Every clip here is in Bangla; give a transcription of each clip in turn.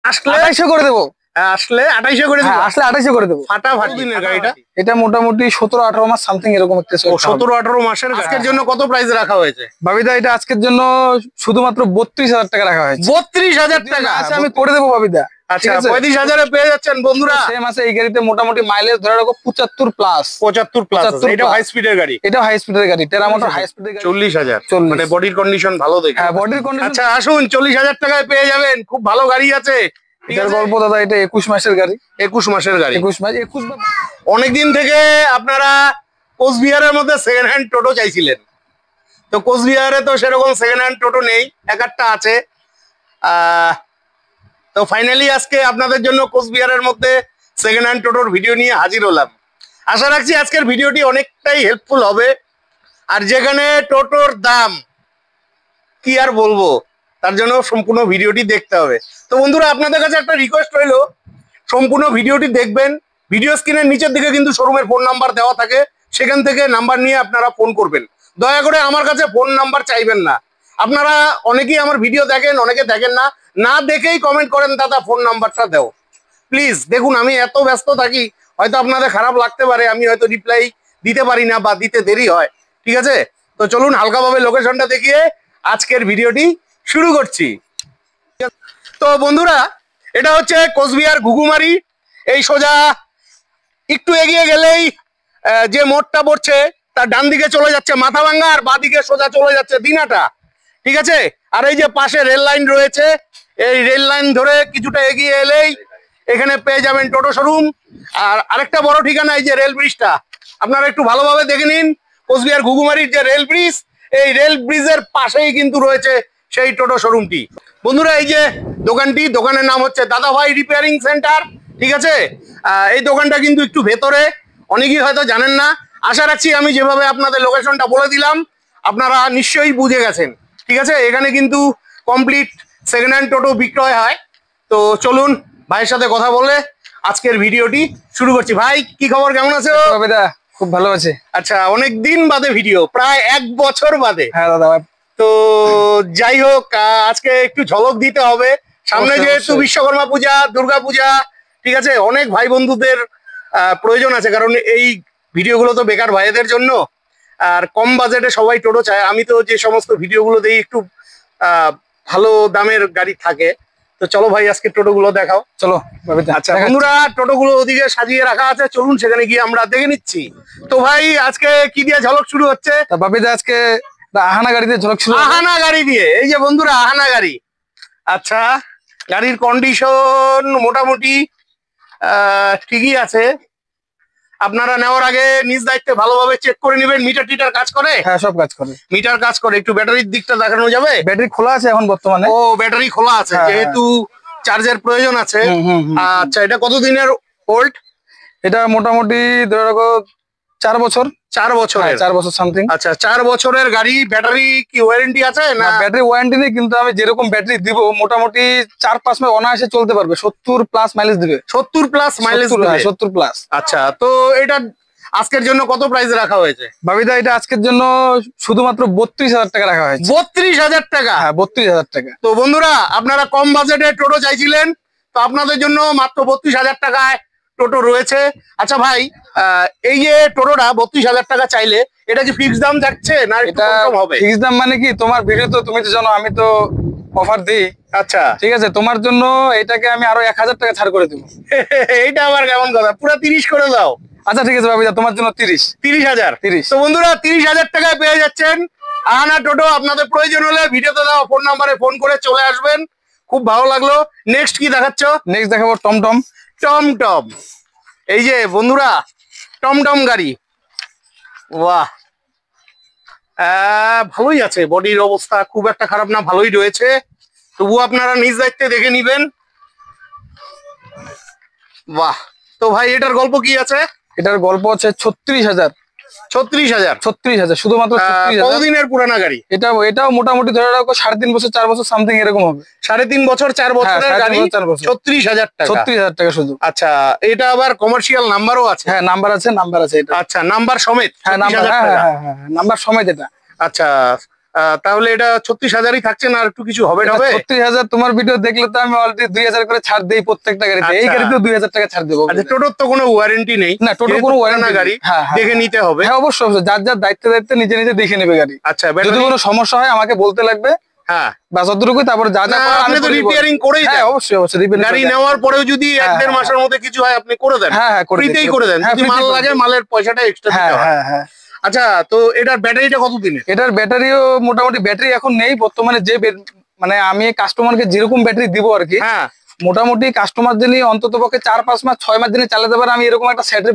আসলে 2800 করে দেবো। আসলে 2800 করে দেবো। আসলে 2800 করে দেবো। ফাটাফাটি দিনের গাড়িটা। এটা মোটামুটি 17-18 মাস সামথিং এরকম একটা। 17-18 মাসের আজকের জন্য কত প্রাইস রাখা হয়েছে বাবিদা? এটা আজকের জন্য শুধুমাত্র 32,000 টাকা রাখা হয়েছে। 32,000 টাকা আমি করে দেবো বাবিদা। আচ্ছা 35,000 এ পেয়ে যাচ্ছেন বন্ধুরা। সেম আছে এই গাড়িতে মোটামুটি মাইলেজ ধরে রাখো 75 প্লাস। 75 প্লাস। এটা হাই স্পিডের গাড়ি। এটা হাই স্পিডের গাড়ি, টেরা মোটর হাই স্পিডের গাড়ি। 40,000 মানে বডির কন্ডিশন ভালো দেখে। হ্যাঁ বডির কন্ডিশন। আচ্ছা আসুন 40,000 টাকায় পেয়ে যাবেন, খুব ভালো গাড়ি আছে। এটার গল্প দাদা, এটা 21 মাসের গাড়ি। 21 মাসের গাড়ি। 21 মাস 21। অনেকদিন থেকে আপনারা কোচবিহারের মধ্যে সেকেন্ড হ্যান্ড টোটো চাইছিলেন, তো কোচবিহারে তো সেরকম সেকেন্ড হ্যান্ড টোটো নেই, এক একটা আছে। তো ফাইনালি আজকে আপনাদের জন্য কোচবিহারের মধ্যে সেকেন্ড হ্যান্ড টোটোর ভিডিও নিয়ে হাজির হলাম। আশা রাখছি আজকের ভিডিওটি অনেকটাই হেল্পফুল হবে। আর যেখানে টোটোর দাম কি আর বলবো, তার জন্য সম্পূর্ণ ভিডিওটি দেখতে হবে। তো বন্ধুরা আপনাদের কাছে একটা রিকোয়েস্ট রইলো, সম্পূর্ণ ভিডিওটি দেখবেন। ভিডিও স্ক্রিনের নিচের দিকে কিন্তু শোরুমের ফোন নাম্বার দেওয়া থাকে, সেখান থেকে নাম্বার নিয়ে আপনারা ফোন করবেন। দয়া করে আমার কাছে ফোন নাম্বার চাইবেন না। আপনারা অনেকেই আমার ভিডিও দেখেন, অনেকে দেখেন না, না দেখেই কমেন্ট করেন দাদা ফোন নাম্বারটা দাও। প্লিজ দেখুন, আমি এত ব্যস্ত থাকি, হয়তো আপনাদের খারাপ লাগতে পারে, আমি হয়তো রিপ্লাই দিতে পারি না বা দিতে দেরি হয়, ঠিক আছে? তো চলুন হালকাভাবে লোকেশনটা দেখিয়ে আজকের ভিডিওটি শুরু করছি। তো বন্ধুরা এটা হচ্ছে কোচবিহার ঘুঘুমারি। এই সোজা একটু এগিয়ে গেলেই যে মোড়টা পড়ছে তার ডান দিকে চলে যাচ্ছে মাথাভাঙ্গা, আর বাঁ দিকে সোজা চলে যাচ্ছে দিনাটা, ঠিক আছে? আর এই যে পাশে রেল লাইন রয়েছে, এই রেল লাইন ধরে কিছুটা এগিয়ে এলেই এখানে পেয়ে যাবেন টোটো শোরুম। আর আরেকটা বড় ঠিকানা এই যে রেল ব্রিজটা, আপনারা একটু ভালোভাবে দেখে নিন। কোচবিহার ঘুঘুমারির যে রেল ব্রিজ, এই রেল ব্রিজের পাশেই কিন্তু রয়েছে সেই টোটো শোরুমটি। বন্ধুরা এই যে দোকানটি, দোকানের নাম হচ্ছে দাদাভাই রিপেয়ারিং সেন্টার, ঠিক আছে? এই দোকানটা কিন্তু একটু ভেতরে, অনেকেই হয়তো জানেন না। আশা রাখছি আমি যেভাবে আপনাদের লোকেশনটা বলে দিলাম আপনারা নিশ্চয়ই বুঝে গেছেন, ঠিক আছে? এখানে কিন্তু কমপ্লিট সেকেন্ড হ্যান্ড টোটো বিক্রয় হয়। তো চলুন ভাইয়ের সাথে কথা বলে আজকের ভিডিওটি শুরু করছি। ভাই কি খবর, কেমন আছো? খুব ভালো আছে। আচ্ছা অনেকদিন বাদে ভিডিও, প্রায় 1 বছর বাদে। হ্যাঁ দাদা। তো যাই হোক, আজকে একটু ঝলক দিতে হবে। সামনে যেহেতু বিশ্বকর্মা পূজা, দুর্গা পূজা, ঠিক আছে, অনেক ভাই বন্ধুদের প্রয়োজন আছে, কারণ এই ভিডিওগুলো তো বেকার ভাইদের জন্য। আর কম বাজেটে সবাই টোটো চায়। আমি তো যে সমস্ত ভিডিওগুলো দিই একটু ভালো দামের গাড়ি থাকে। তো চলো ভাই আজকে টোটোগুলো দেখাও, চলো। আচ্ছা বন্ধুরা টোটোগুলো ওদিকে সাজিয়ে রাখা আছে, চলুন সেখানে গিয়ে আমরা দেখে নিচ্ছি। তো ভাই আজকে কি দিয়ে ঝলক শুরু হচ্ছে? বাবিদা আজকে আহানা গাড়ি দিয়ে ঝলক শুরু। আহানা গাড়ি দিয়ে, এই যে বন্ধুরা আহানা গাড়ি। আচ্ছা গাড়ির কন্ডিশন মোটামুটি ঠিকই আছে। আপনারা নেওয়ার আগে নিজ দায়িত্বে ভালোভাবে চেক করে নেবেন। মিটার টিটার কাজ করে? হ্যাঁ সব কাজ করে। মিটার কাজ করে। একটু ব্যাটারির দিকটা দেখানো যাবে? ব্যাটারি খোলা আছে এখন বর্তমানে। ও ব্যাটারি খোলা আছে, যেহেতু চার্জের প্রয়োজন আছে। আচ্ছা এটা কতদিনের ওল্ড? এটা মোটামুটি ধরে রাখো 4 বছর। 4 বছর? 4 বছর সামথিং। আচ্ছা 4 বছরের গাড়ি, ব্যাটারি কি ওয়ারেন্টি আছে? না ব্যাটারি ওয়ারেন্টি নেই, কিন্তু আমি যেরকম ব্যাটারি দিব মোটামুটি 4-5 মাস অনায়াসে চলতে পারবে। 70 প্লাস মাইলেজ দিবে। 70 প্লাস মাইলেজ দিবে? 70 প্লাস। আচ্ছা তো এটা আজকের জন্য কত প্রাইস রাখা হয়েছে বাবিদা? এটা আজকের জন্য শুধুমাত্র 32,000 টাকা রাখা হয়েছে। 32,000 টাকা? হ্যাঁ 32,000 টাকা। তো বন্ধুরা আপনারা কম বাজেটে টোটো চাইছিলেন, তো আপনাদের জন্য মাত্র 32,000 টাকায় টোটো রয়েছে। আচ্ছা ভাই এই যে টোটোটা 32,000 টাকা চাইলে, এটা কি ফিক্স দাম যাচ্ছে না একটু কম হবে? ফিক্স দাম মানে কি, তোমার ভিডিও তো তুমি তো জানো আমি তো অফার দিই। আচ্ছা ঠিক আছে, তোমার জন্য এটাকে আমি আরো 1,000 টাকা ছাড় করে দেবো। এইটা আবার কেমন কথা, পুরো 30 করে দাও। আচ্ছা ঠিক আছে বাবিদা, তোমার জন্য 30,000। তো বন্ধুরা 30,000 টাকায় পেয়ে যাচ্ছেন আহানা টোটো। আপনাদের প্রয়োজন হলে ভিডিওতে দেওয়া ফোন নাম্বারে ফোন করে চলে আসবেন। খুব ভালো লাগলো। নেক্সট কি দেখাচ্ছ? নেক্সট দেখাবো টমটম। টমটম, এই যে বন্ধুরা টমটম গাড়ি, বাহ ভালোই আছে। বডির অবস্থা খুব একটা খারাপ না, ভালোই রয়েছে। তবুও আপনারা নিজ দায়িত্বে দেখে নিবেন। বাহ। তো ভাই এটার গল্প কি আছে? এটার গল্প আছে 36,000। 36,000 শুধুমাত্র। কতদিনের পুরানা গাড়ি এটা? এটাও মোটামুটি ধরে রাখো 3.5 বছর 4 বছর সামথিং এরকম হবে। 3.5 বছর 4 বছরের গাড়ি, 36,000 টাকা। 36,000 টাকা শুধু। আচ্ছা এটা আবার কমার্শিয়াল নাম্বারও আছে? হ্যাঁ নাম্বার আছে, নাম্বার আছে এটা। আচ্ছা নাম্বার সমেত? হ্যাঁ নাম্বার, হ্যাঁ নাম্বার সমেত এটা। আচ্ছা তাহলে এটা 36,000ই থাকছে না, আর একটু কিছু হবে? 36,000 তোমার ভিডিও দেখলে তো আমি অলরেডি 2,000 করে ছাড় দেই প্রত্যেকটা গাড়িতে। এই গাড়িতে 2,000 টাকা ছাড় দেবো। আচ্ছা, টোটোর তো কোনো ওয়ারেন্টি নেই? না, টোটোর কোনো ওয়ারেন্টি গাড়ি দেখে নিতে হবে। হ্যাঁ অবশ্যই, যার যার দায়িত্বে নিজে নিজে দেখে নেবে গাড়ি। আচ্ছা, যদি কোনো সমস্যা হয় আমাকে বলতে লাগবে। হ্যাঁ, বাস অতটুকুই। তারপর যা যা আপনি তো রিপেয়ারিং করেই দেন। হ্যাঁ অবশ্যই রিপেয়ারিং। গাড়ি নেওয়ার পরেও যদি 1-1.5 মাসের মধ্যে কিছু হয় আপনি করে দেন? হ্যাঁ, ফ্রিতেই করে দেন। যদি মাল লাগে মালের পয়সাটা এক্সট্রা দিতে হয়। হ্যাঁ। আচ্ছা, তো এটার ব্যাটারিটা কত দিনের? এটার ব্যাটারিও মোটামুটি ব্যাটারি এখন নেই বর্তমানে। যে মানে আমি কাস্টমারকে যেরকম ব্যাটারি দিব আর কি, মোটামুটি কাস্টমার যিনি অন্তত পক্ষে 4-5 মাস 6 মাস দিনে চালাতে পারে, আমি এরকম একটা সেটের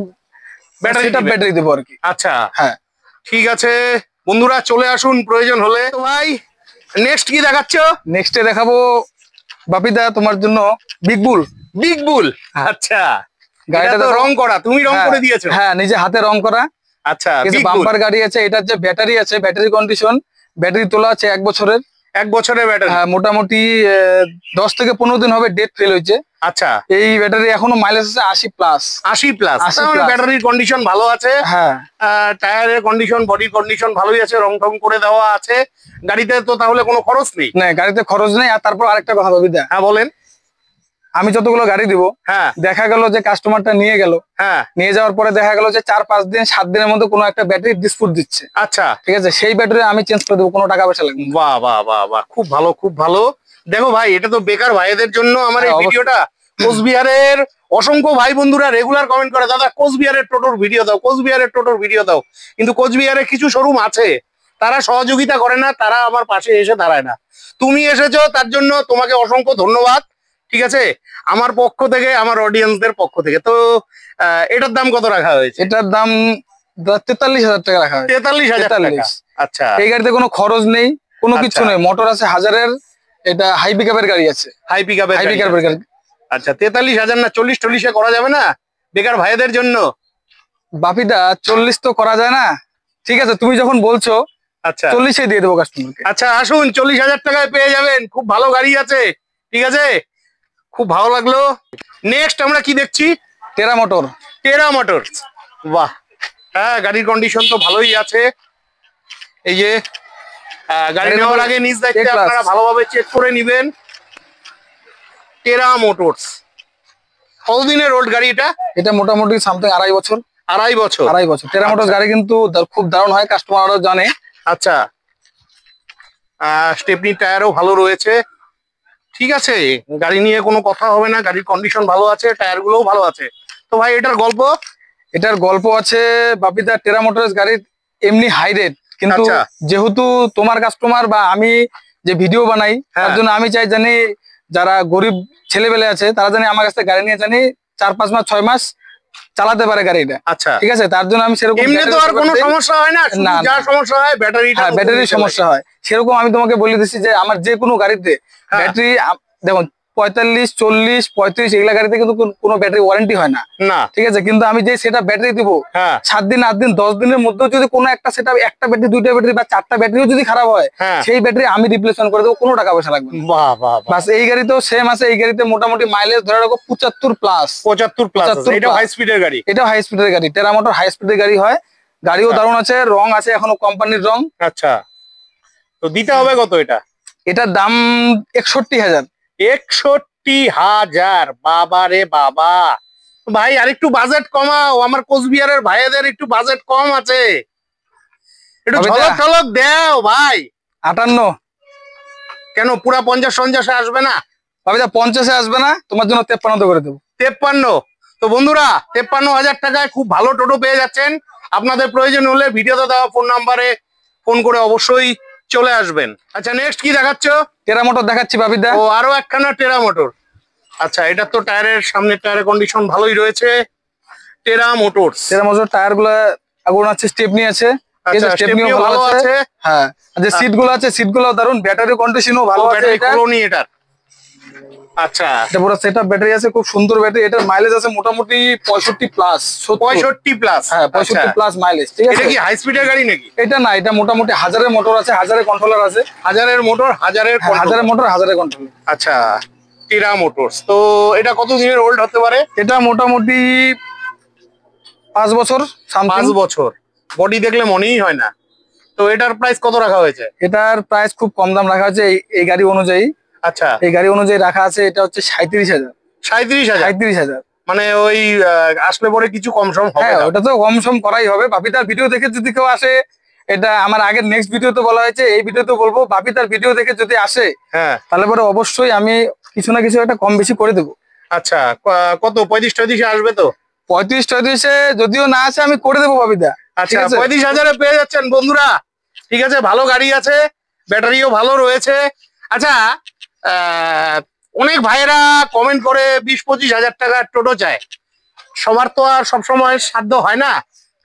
ব্যাটারি দেবো আর কি। আচ্ছা, হ্যাঁ ঠিক আছে বন্ধুরা, চলে আসুন প্রয়োজন হলে। তো ভাই নেক্সট কি দেখাচ্ছ? নেক্সটে দেখাবো বাপিদা তোমার জন্য বিগ বুল। আচ্ছা, গাড়িটা তো রং করা, তুমি রং করে দিয়েছো? হ্যাঁ, নিজে হাতে রং করা। আচ্ছা, বাম্পার গাড়ি আছে। এটার যে ব্যাটারি আছে, ব্যাটারি কন্ডিশন, ব্যাটারি তোলা আছে 1 বছরের। 1 বছরের ব্যাটারি? হ্যাঁ, মোটামুটি 10 থেকে 15 দিন হবে ডেট ফেল হয়েছে। আচ্ছা, এই ব্যাটারি এখনো মাইলেজ আছে 80+। 80+? ব্যাটারির কন্ডিশন ভালো আছে। হ্যাঁ, টায়ারের কন্ডিশন, বডি কন্ডিশন ভালোই আছে, রং টং করে দেওয়া আছে। গাড়িতে তো তাহলে কোনো খরচ নেই? না, গাড়িতে খরচ নেই। আর তারপর আরেকটা কথা বাপিদা। হ্যাঁ বলেন। আমি যতগুলো গাড়ি দিব, হ্যাঁ, দেখা গেল যে কাস্টমারটা নিয়ে গেল, হ্যাঁ, নিয়ে যাওয়ার পরে দেখা গেল যে 4-5 দিন 7 দিনের মধ্যে কোনো একটা ব্যাটারি ডিসপুট দিচ্ছে। আচ্ছা, ঠিক আছে, সেই ব্যাটারি আমি চেঞ্জ করে দেবো, কোনো টাকা পয়সা লাগবে। বাহ বাহ বাহ বাহ, খুব ভালো খুব ভালো। দেখো ভাই, এটা তো বেকার ভাইদের জন্য আমার এই ভিডিওটা। কোচবিহারের অসংখ্য ভাই বন্ধুরা রেগুলার কমেন্ট করে, দাদা কোচবিহারের টোটোর ভিডিও দাও, কোচবিহারের টোটোর ভিডিও দাও। কিন্তু কোচবিহারে কিছু শোরুম আছে, তারা সহযোগিতা করে না, তারা আমার পাশে এসে দাঁড়ায় না। তুমি এসেছো, তার জন্য তোমাকে অসংখ্য ধন্যবাদ। ঠিক আছে, আমার পক্ষ থেকে, আমার অডিয়েন্সদের পক্ষ থেকে। তো এটার দাম কত রাখা হয়েছে? এটার দাম 43,000 টাকা রাখা হয়েছে। 43,000 টাকা? আচ্ছা, এই গাড়িতে কোনো খরচ নেই, কোনো কিছু নেই। মোটর আছে 1000-এর, এটা হাই পিকআপের গাড়ি আছে। হাই পিকআপের গাড়ি। আচ্ছা, 43,000 না 40-40-এ করা যাবে না বেকার ভাইদের জন্য? বাপিদা 40 তো করা যায় না। ঠিক আছে, তুমি যখন বলছো, আচ্ছা 40-এ দিয়ে দেবো কাস্টমারকে। আচ্ছা আসুন, 40,000 টাকায় পেয়ে যাবেন, খুব ভালো গাড়ি আছে। ঠিক আছে, খুব ভালো লাগলো। নেক্সট আমরা কি দেখছি? টেরা মোটর। বাহ, হ্যাঁ, গাড়ির কন্ডিশন তো ভালোই আছে। এই যে গাড়ি নেওয়ার আগে নিজ দায়িত্বে আপনারা ভালোভাবে চেক করে নিবেন। টেরা মোটরস। কতদিনের ওল্ড গাড়ি এটা? এটা মোটামুটি সামথিং 2.5 বছর। 2.5 বছর। টেরা মোটরস গাড়ি কিন্তু খুব দারুণ হয়, কাস্টমাররাও জানে। আচ্ছা, স্টেপনি টায়ারও ভালো রয়েছে। ঠিক আছে, গাড়ি নিয়ে কোনো কথা হবে না, গাড়ির কন্ডিশন ভালো আছে, টায়ার গুলোও ভালো আছে। তো ভাই এটার গল্প আছে বাপিদা। টেরা মোটরস গাড়ির এমনি হাই রেট, কিন্তু যেহেতু তোমার কাস্টমার বা আমি যে ভিডিও বানাই, তার জন্য আমি চাই জানি যারা গরিব ছেলেবেলে আছে তারা জানি আমার কাছ থেকে গাড়ি নিয়ে জানি 4-5 মাস 6 মাস চালাতে পারে গাড়িটা। আচ্ছা, ঠিক আছে, তার জন্য আমি সেরকম এমনি তো আর কোনো সমস্যা হয় না, শুধু যা সমস্যা হয় ব্যাটারিটা। হ্যাঁ, ব্যাটারির সমস্যা হয়। সেরকম আমি তোমাকে বলে দিচ্ছি যে আমার যে কোনো গাড়িতে ব্যাটারি, দেখুন 45, 40, 35 এগুলা গাড়িতে কিন্তু কোনো ব্যাটারি ওয়ারেন্টি হয় না। ঠিক আছে, কিন্তু আমি যে সেটা ব্যাটারি দিব 7 দিন 8 দিন 10 দিনের মধ্যে যদি কোনো একটা সেটা, একটা ব্যাটারি 2টা ব্যাটারি বা 4টা ব্যাটারিও যদি খারাপ হয়, সেই ব্যাটারি আমি রিপ্লেসমেন্ট করে দেবো, কোনো টাকা পয়সা লাগবে না। বাস, এই গাড়িতেও সেম আছে। এই গাড়িতে মোটামুটি মাইলেজ ধরে রাখো 75+। 75+। এটা হাই স্পিডের গাড়ি? এটা হাই স্পিডের গাড়ি। টেরা মোটর হাই স্পিডের গাড়ি হয়। গাড়িও দারুণ আছে, রং আছে এখনো কোম্পানির রং। আচ্ছা, তো দিতে হবে কত এটা? এটার দাম 61,000। 61,000? বাবা রে বাবা, ভাই আরেকটু বাজেট কমাও, আমার কোচবিহারের ভাইদের একটু বাজেট কম আছে, একটু ঝলক ঝলক দাও ভাই। 58? কেন, পুরা 50-50 আসবে না? বাপিদা 50-এ আসবে না, তোমার জন্য 53 করে দেবো। 53? তো বন্ধুরা 53,000 টাকায় খুব ভালো টোটো পেয়ে যাচ্ছেন। আপনাদের প্রয়োজন হলে ভিডিওতে দেওয়া ফোন নাম্বারে ফোন করে অবশ্যই চলে আসবেন। আচ্ছা, নেক্সট কি দেখাচ্ছ? টেরা মোটর দেখাচ্ছি বাপিদা। ও, আরো একখানা টেরা মোটর। আচ্ছা, এটা তো টায়ারের, সামনের টায়ারের কন্ডিশন ভালোই রয়েছে। টেরা মোটরস। টেরা মোটর টায়ার গুলো আগুন আছে, স্টেপনি আছে। স্টেপনিও ভালো আছে। হ্যাঁ, যে সিট গুলো আছে, সিট গুলো দারুন, ব্যাটারি কন্ডিশনও ভালো আছে। ব্যাটারি কলোনি এটার? আচ্ছা, এটা পুরো সেটআপ ব্যাটারি আছে, খুব সুন্দর ব্যাটারি। এটার মাইলেজ আছে মোটামুটি 65+। 65+? হ্যাঁ, 65+ মাইলেজ। ঠিক আছে, এটা কি হাই স্পিডের গাড়ি নাকি? এটা না, এটা মোটামুটি 1000-এর মোটর আছে, 1000-এর কন্ট্রোলার আছে। 1000-এর মোটর, 1000-এর মোটর, 1000-এর কন্ট্রোল। আচ্ছা, টেরা মোটরস। তো এটা কত দিনের ওল্ড হতে পারে? এটা মোটামুটি 5 বছর। 5 বছর? বডি দেখলে মনেই হয় না। তো এটার প্রাইস কত রাখা হয়েছে? এটার প্রাইস খুব কম দাম রাখা হয়েছে এই গাড়ি অনুযায়ী। আচ্ছা, এই গাড়ি অনুযায়ী রাখা আছে, এটা হচ্ছে 37,000। 37,000 মানে ওই আসলে পরে কিছু কম সম হবে? হ্যাঁ, ওটা তো কম সম করাই হবে। বাপিতার ভিডিও দেখে যদি কেউ আসে, এটা আমার আগের নেক্সট ভিডিওতে বলা হয়েছে, এই ভিডিওতে বলবো, বাপিতার ভিডিও দেখে যদি আসে, হ্যাঁ, তাহলে পরে অবশ্যই আমি কিছু না কিছু একটা কম বেশি করে দেবো। আচ্ছা, কত 35-36 আসবে তো? 35-36 যদিও না আসে আমি করে দেবো বাপিদা। আচ্ছা, 35,000-এ পেয়ে যাচ্ছেন বন্ধুরা। ঠিক আছে, ভালো গাড়ি আছে, ব্যাটারিও ভালো রয়েছে। আচ্ছা, অনেক ভাইয়েরা কমেন্ট করে 20-25 হাজার টাকার টোটো চায়। সবার তো আর সবসময় সাধ্য হয় না,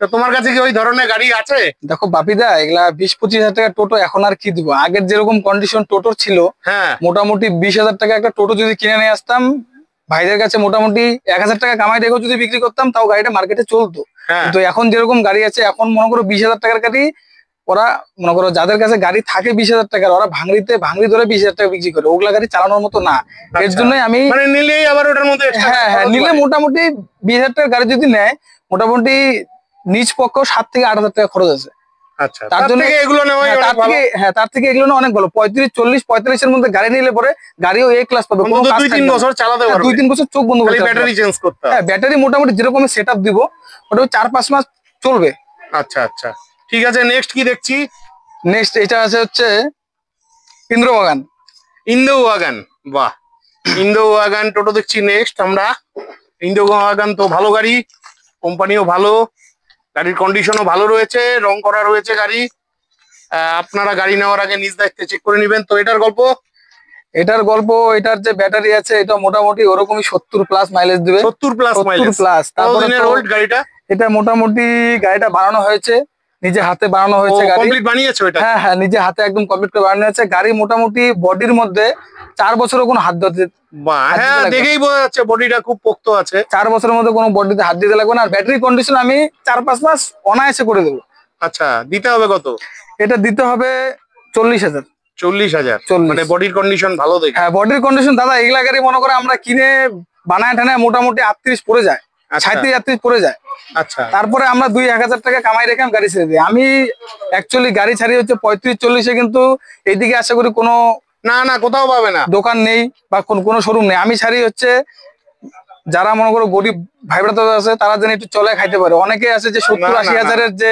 তো তোমার কাছে কি ওই ধরনের গাড়ি আছে? দেখো বাপিদা, এগুলা 20-25 হাজার টাকা টোটো এখন আর কি দিব। আগের যেরকম কন্ডিশন টোটোর ছিল, হ্যাঁ, মোটামুটি 20,000 টাকা একটা টোটো যদি কিনে নিয়ে আসতাম, ভাইদের কাছে মোটামুটি 1,000 টাকা কামাই রেখেও যদি বিক্রি করতাম, তাও গাড়িটা মার্কেটে চলতো। কিন্তু এখন যেরকম গাড়ি আছে, এখন মনে করো 20,000 টাকার গাড়ি, ওরা মনে করো যাদের কাছে গাড়ি থাকে 20,000 টাকার, ওরা ভাঙড়ি ধরে 20,000 টাকা বিক্রি করে। ওগুলা গাড়ি চালানোর মতো না। এর জন্যই আমি মানে নিলেই আবার ওটার মধ্যে হ্যাঁ নিলে মোটামুটি 20,000 টাকার গাড়ি যদি নেয়, মোটামুটি নিজ পক্ষ 7 থেকে 8,000 টাকা খরচ আছে। আচ্ছা, তার জন্য এগুলো নেওয়াই অনেক ভালো। তার থেকে এগুলো অনেক ভালো। 35-40-45 এর মধ্যে গাড়ি নিলে পরে গাড়িও এ ক্লাস পাবে। 2-3 বছর চালাতে পারবে। 2-3 বছর চোখ বন্ধ করে ব্যাটারি চেঞ্জ করতে হবে। হ্যাঁ, ব্যাটারি মোটামুটি যেরকম সেটআপ দিব, ওটা 4-5 মাস চলবে। আচ্ছা আচ্ছা, ঠিক আছে। নেক্সট কি দেখছি? নেক্সট এটা আছে হচ্ছে ইন্দ্র ওয়াগন। বাহ, ইন্দ্র ওয়াগন টোটো দেখছি নেক্সট আমরা। ইন্দ্র ওয়াগন তো ভালো গাড়ি, কোম্পানিও ভালো, গাড়ির কন্ডিশনও ভালো রয়েছে, রং করা রয়েছে গাড়ি। আপনারা গাড়ি নেওয়ার আগে নিজ দায়িত্বে চেক করে নেবেন। তো এটার গল্প, এটার যে ব্যাটারি আছে, এটা মোটামুটি ওরকমই 70+ মাইলেজ দিবে। 70+ মাইলেজ। গাড়িটা এটা মোটামুটি গাড়িটা বানানো হয়েছে, নিজে হাতে বানানো হয়েছে। কমপ্লিট বানিয়েছো এটা? হ্যাঁ হ্যাঁ, নিজে হাতে একদম কমপ্লিট করে বানানো হয়েছে। গাড়ি মোটামুটি বডির মধ্যে 4 বছরের কোনো হাত দিতে, হ্যাঁ দেখেই বোঝা যাচ্ছে বডিটা খুব পোক্ত আছে। 4 বছরের মধ্যে কোনো বডিতে হাত দিতে লাগবে না। আর ব্যাটারি কন্ডিশন আমি 4-5 মাস অনায়াসে করে দেবো। আচ্ছা, দিতে হবে কত? এটা দিতে হবে 40,000। 40,000 মানে বডির কন্ডিশন ভালো দেখে? হ্যাঁ, বডির কন্ডিশন দাদা, এগুলা গাড়ি মনে করে আমরা কিনে বানায় ঠানায় মোটামুটি 38 পড়ে যায়, 37-38 পড়ে যায়। আচ্ছা, তারপরে আমরা 2-1,000 টাকা কামাই রেখে গাড়ি ছেড়ে দিই। আমি অ্যাকচুয়ালি গাড়ি ছাড়ি হচ্ছে 35-40-এ, কিন্তু এইদিকে আশা করি কোনো না কোথাও পাবে না, দোকান নেই বা কোনো শোরুম নেই। আমি ছাড়ি হচ্ছে যারা মনে করো গরিব ভাই ব্রাদার আছে, তারা যেন একটু চলে খাইতে পারে। অনেকে আছে যে 70-80 হাজারের যে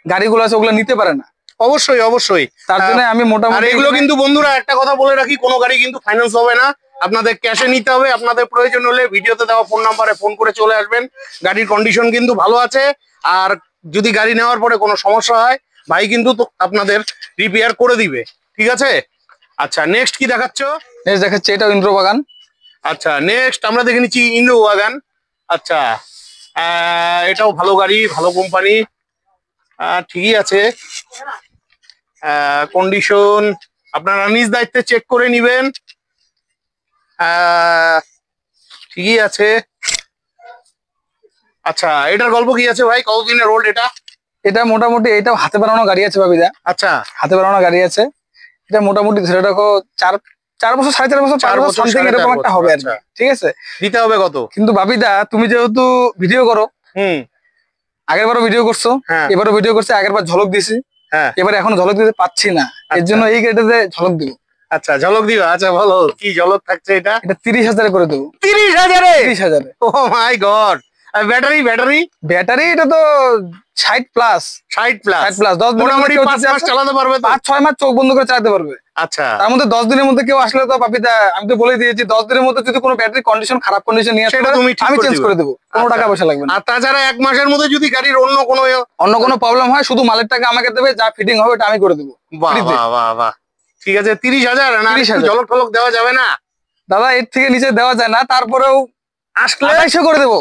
গাড়িগুলো আছে, ওগুলো নিতে পারে না। অবশ্যই অবশ্যই, তার জন্য আমি মোটামুটি এগুলো কিন্তু বন্ধুরা একটা কথা বলে রাখি, কোনো গাড়ি কিন্তু ফাইন্যান্স হবে না, আপনাদের ক্যাশে নিতে হবে। আপনাদের প্রয়োজন হলে ভিডিওতে দেওয়া ফোন নাম্বারে ফোন করে চলে আসবেন। গাড়ির কন্ডিশন কিন্তু ভালো আছে, আর যদি গাড়ি নেওয়ার পরে কোনো সমস্যা হয়, ভাই কিন্তু আপনাদের রিপেয়ার করে দিবে। ঠিক আছে, আচ্ছা নেক্সট কি দেখাচ্ছ? নেক্সট দেখাচ্ছি এটা ইন্দ্র ওয়াগন। আচ্ছা, নেক্সট আমরা দেখে নিচ্ছি ইন্দ্র ওয়াগন। আচ্ছা, এটাও ভালো গাড়ি, ভালো কোম্পানি, ঠিকই আছে। কন্ডিশন আপনারা নিজ দায়িত্বে চেক করে নিবেন, ঠিকই আছে। আচ্ছা, এটার গল্প কি আছে ভাই? কতদিনের ওল্ড এটা? এটা মোটামুটি এটাও হাতে বানানো গাড়ি আছে বাবিদা। আচ্ছা, হাতে বানানো গাড়ি আছে। এটা মোটামুটি ধরে রাখো 4 বছর 4.5 বছর 5 বছর সামথিং এরকম একটা হবে আর কি। ঠিক আছে, দিতে হবে কত? কিন্তু বাবিদা, তুমি যেহেতু ভিডিও করো, আগের বারও ভিডিও করছো, এবারও ভিডিও করছে, আগের বার ঝলক দিছি, এবারে এখনো ঝলক দিতে পাচ্ছি না, এর জন্য এই গাড়িটাতে ঝলক দিব। আচ্ছা, ঝলক দিবা। আচ্ছা বলো কি ঝলক থাকছে? এটা 30,000 করে দেবো। 30,000-এ? 30,000। ও মাই গড। ব্যাটারি এটা তো 60+। 60+। 10 মোটামুটি 5 মাস চালাতে পারবে, 5-6 মাস চোখ বন্ধ করে চালাতে পারবে। আচ্ছা, তার মধ্যে 10 দিনের মধ্যে কেউ আসলে তো বাপিদা, আমি তো বলে দিয়েছি 10 দিনের মধ্যে যদি কোনো ব্যাটারি কন্ডিশন খারাপ কন্ডিশন নিয়ে আসে, আমি চেঞ্জ করে দেবো, কোনো টাকা পয়সা লাগবে না। আর তাছাড়া 1 মাসের মধ্যে যদি গাড়ির অন্য কোনো প্রবলেম হয়, শুধু মালের টাকা আমাকে দেবে, যা ফিটিং হবে ওটা আমি করে দেবো। বাহ বাহ বাহ, ঠিক আছে। 30,000 না? ঝলক টলক দেওয়া যাবে না দাদা? এর থেকে নিচে দেওয়া যায় না। তারপরেও আসলে 2800 করে দেবো।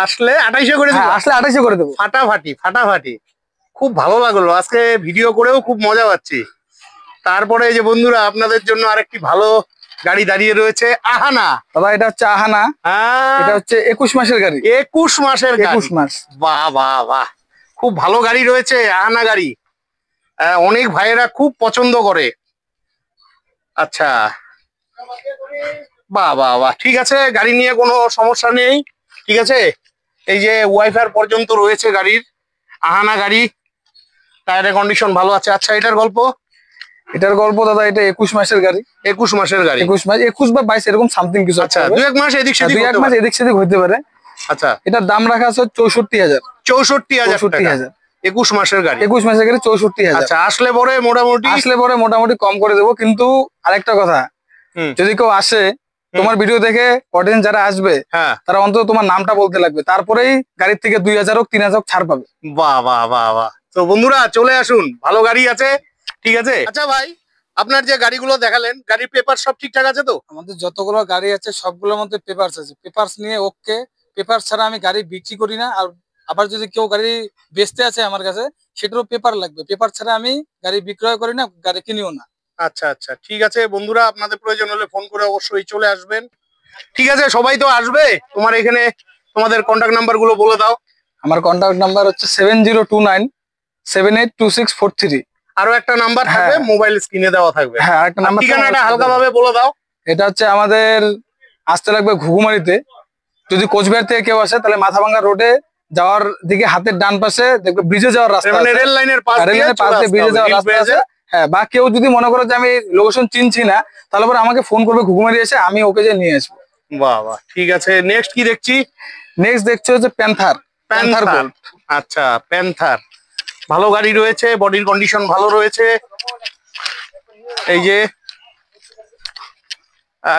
আসলে 2800 করে দেবো। আসলে 2800 করে দেবো। ফাটাফাটি। খুব ভালো লাগলো, আজকে ভিডিও করেও খুব মজা পাচ্ছি। তারপরে এই যে বন্ধুরা, আপনাদের জন্য আরেকটি ভালো গাড়ি দাঁড়িয়ে রয়েছে, আহানা। দাদা এটা হচ্ছে আহানা। এটা হচ্ছে 21 মাসের গাড়ি। 21 মাসের গাড়ি? 21 মাস। বাহ বাহ বাহ, খুব ভালো গাড়ি রয়েছে, আহানা গাড়ি। অনেক ভাইয়েরা খুব পছন্দ করে। আচ্ছা, বাহ বাহ বাহ, ঠিক আছে, গাড়ি নিয়ে কোনো সমস্যা নেই। ঠিক আছে, এই যে ওয়াইফাই পর্যন্ত রয়েছে গাড়ির, আহানা গাড়ি। টায়ারের কন্ডিশন ভালো আছে। আচ্ছা, এটার গল্প দাদা, এটা 21 মাসের গাড়ি। 21 মাসের গাড়ি? 21 মাস, 21 বা 22 এরকম সামথিং কিছু। আচ্ছা, 2-1 মাস এদিক সেদিক, 2-1 মাস এদিক সেদিক হতে পারে। আচ্ছা, এটার দাম রাখা আছে 64,000। 64,000? 21 মাসের গাড়ি? 21 মাসের গাড়ি 64,000। আচ্ছা, আসলে পরে মোটামুটি কম করে দেবো। কিন্তু আরেকটা কথা, যদি কেউ আসে তোমার ভিডিও দেখে, অডিয়েন্স যারা আসবে তারা অন্তত তোমার নামটা বলতে লাগবে, তারপরেই গাড়ির থেকে 2,000 হোক 3,000 হোক ছাড় পাবে। বাহ বাহ বাহ বাহ। তো বন্ধুরা চলে আসুন, ভালো গাড়ি আছে, ঠিক আছে। আচ্ছা ভাই, আপনার যে গাড়িগুলো দেখালেন, গাড়ির পেপার সব ঠিকঠাক আছে তো? আমাদের যতগুলো গাড়ি আছে সবগুলোর মধ্যে পেপারস আছে। পেপারস নিয়ে ওকে। পেপার ছাড়া আমি গাড়ি বিক্রি করি না। আর আবার যদি কেউ গাড়ি বেচতে আছে আমার কাছে, সেটারও পেপার লাগবে। পেপার ছাড়া আমি গাড়ি বিক্রয় করি না, গাড়ি কিনিও না। আচ্ছা আচ্ছা, ঠিক আছে বন্ধুরা, আপনাদের প্রয়োজন হলে ফোন করে অবশ্যই চলে আসবেন। ঠিক আছে, সবাই তো আসবে। তোমার এখানে তোমাদের কন্টাক্ট নাম্বার গুলো বলে দাও। আমার কন্টাক্ট নাম্বার হচ্ছে 7029782643। আরো একটা নাম্বার থাকবে, মোবাইল স্ক্রিনে দেওয়া থাকবে। হ্যাঁ, আরেকটা নাম্বার। ঠিকানাটা হালকা ভাবে বলে দাও। এটা হচ্ছে আমাদের আসতে লাগবে ঘুঘুমারিতে। যদি কোচবিহার থেকে কেউ আসে তাহলে মাথাভাঙ্গা রোডে যাওয়ার দিকে হাতের ডান পাশে দেখবে ব্রিজে যাওয়ার রাস্তা, মানে রেল লাইনের পাশ দিয়ে ব্রিজে যাওয়ার রাস্তা আছে। হ্যাঁ, বা কেউ যদি মনে করে যে আমি লোকেশন চিনছি না, তাহলে পরে আমাকে ফোন করবে ঘুঘুমারি এসে, আমি ওকে যে নিয়ে আসবো। বাহ বাহ, ঠিক আছে। নেক্সট কি দেখছি? নেক্সট দেখছি হচ্ছে প্যান্থার গোল্ড। আচ্ছা, প্যান্থার ভালো গাড়ি রয়েছে, বডির কন্ডিশন ভালো রয়েছে। এই যে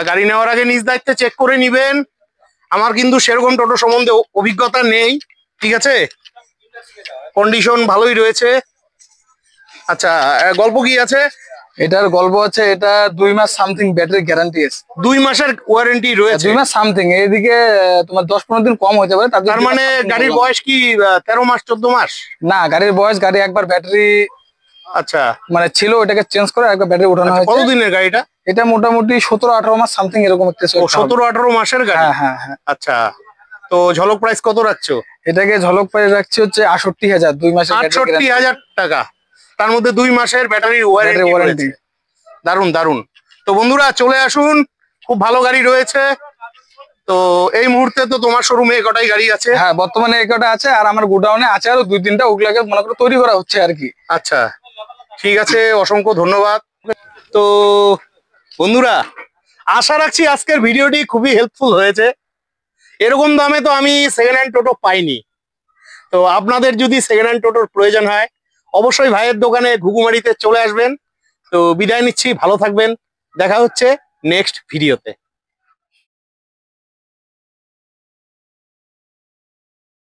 গাড়ি নেওয়ার আগে নিজ দায়িত্বে চেক করে নিবেন। আমার কিন্তু সেরকম টোটো সম্বন্ধে অভিজ্ঞতা নেই, ঠিক আছে। কন্ডিশন ভালোই রয়েছে। আচ্ছা, গল্প কি আছে? এটার গল্প আছে, এটা 2 মাস সামথিং ব্যাটারি গ্যারান্টি আছে। 2 মাসের ওয়ারেন্টি রয়েছে? 2 মাস সামথিং, এইদিকে তোমার 10-15 দিন কম হতে পারে। তার মানে গাড়ির বয়স কি 13 মাস 14 মাস? না, গাড়ির বয়স, গাড়ি একবার ব্যাটারি আচ্ছা মানে ছিল, ওটাকে চেঞ্জ করে একবার ব্যাটারি উঠানো হয়েছে। কতদিনের গাড়িটা? এটা মোটামুটি 17-18 মাস সামথিং এরকম একটা। 17-18 মাসের গাড়ি? হ্যাঁ হ্যাঁ। আচ্ছা, তো ঝলক প্রাইস কত রাখছো? এটাকে ঝলক প্রাইস রাখছি হচ্ছে 68,000। 2 মাসের 68,000 টাকা, তার মধ্যে 2 মাসের ব্যাটারি ওয়ারেন্টি। দারুন দারুন। তো বন্ধুরা চলে আসুন, খুব ভালো গাড়ি রয়েছে। তো এই মুহূর্তে তো তোমার শোরুমে কটাই গাড়ি আছে? হ্যাঁ, বর্তমানে এই কটা আছে, আর আমার গোডাউনে আছে আরো 2-3টা, ওগুলাকে মনে করে তৈরি করা হচ্ছে আর কি। আচ্ছা, ঠিক আছে, অসংখ্য ধন্যবাদ। তো বন্ধুরা, আশা রাখছি আজকের ভিডিওটি খুবই হেল্পফুল হয়েছে। এরকম দামে তো আমি সেকেন্ড হ্যান্ড টোটো পাইনি। তো আপনাদের যদি সেকেন্ড হ্যান্ড টোটোর প্রয়োজন হয়, অবশ্যই ভাইয়ের দোকানে ঘুঘুমারিতে চলে আসবেন। তো বিদায় নিচ্ছি, ভালো থাকবেন, দেখা হচ্ছে নেক্সট ভিডিওতে।